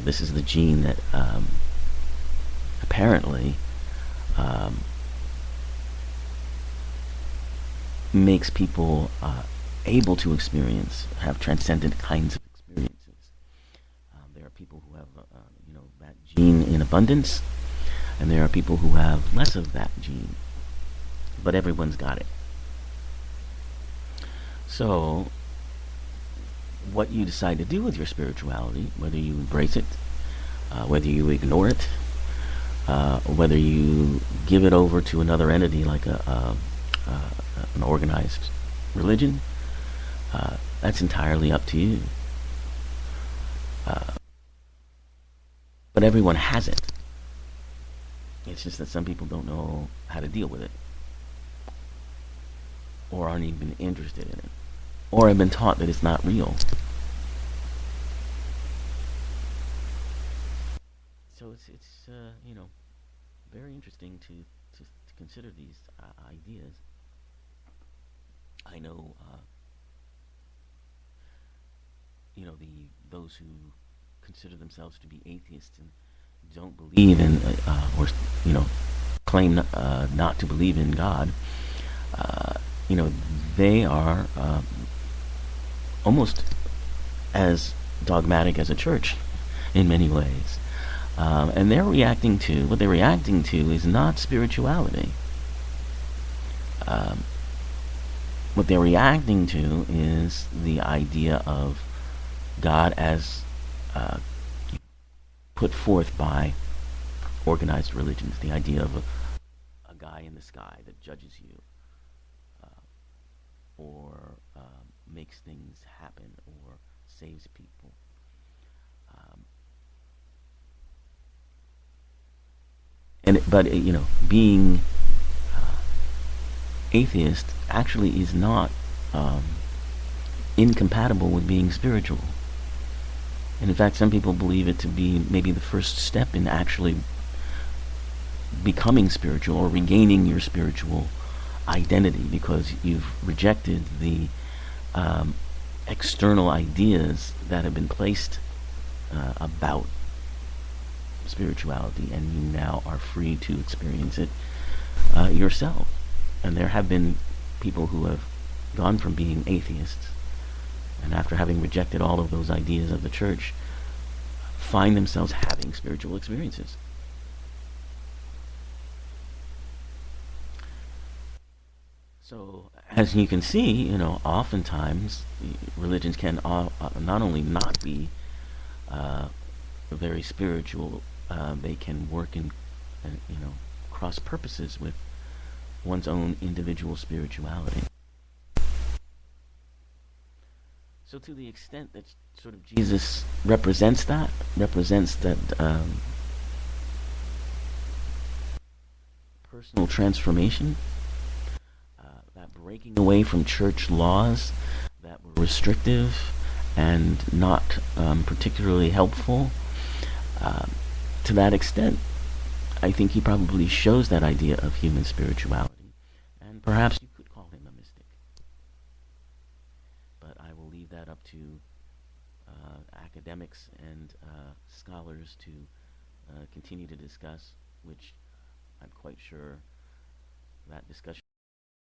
This is the gene that apparently um, makes people able to have transcendent kinds of experiences. There are people who have, that gene in abundance, and there are people who have less of that gene, but everyone's got it. So, what you decide to do with your spirituality, whether you embrace it, whether you ignore it, whether you give it over to another entity like an organized religion, that's entirely up to you. But everyone has it. It's just that some people don't know how to deal with it, or aren't even interested in it, or have been taught that it's not real. So it's very interesting to consider these ideas. I know the those who consider themselves to be atheists and don't believe in or claim not to believe in God. Uh, you know they are almost as dogmatic as a church in many ways. And what they're reacting to is not spirituality. Um, what they're reacting to is the idea of God as uh, put forth by organized religions. The idea of a guy in the sky that judges you, uh, or makes things happen, or saves people. Um, but being uh, atheist actually is not um, incompatible with being spiritual. And in fact, some people believe it to be maybe the first step in actually becoming spiritual or regaining your spiritual identity, because you've rejected the um, external ideas that have been placed about spirituality, and you now are free to experience it yourself. And there have been people who have gone from being atheists, and after having rejected all of those ideas of the church, find themselves having spiritual experiences. So, as you can see, oftentimes religions can not only not be uh, very spiritual, they can work in cross purposes with one's own individual spirituality. So, to the extent that sort of Jesus represents that personal transformation, that breaking away from church laws that were restrictive and not particularly helpful, um, to that extent, I think he probably shows that idea of human spirituality. And perhaps you could call him a mystic. But I will leave that up to academics and scholars to continue to discuss, which I'm quite sure that discussion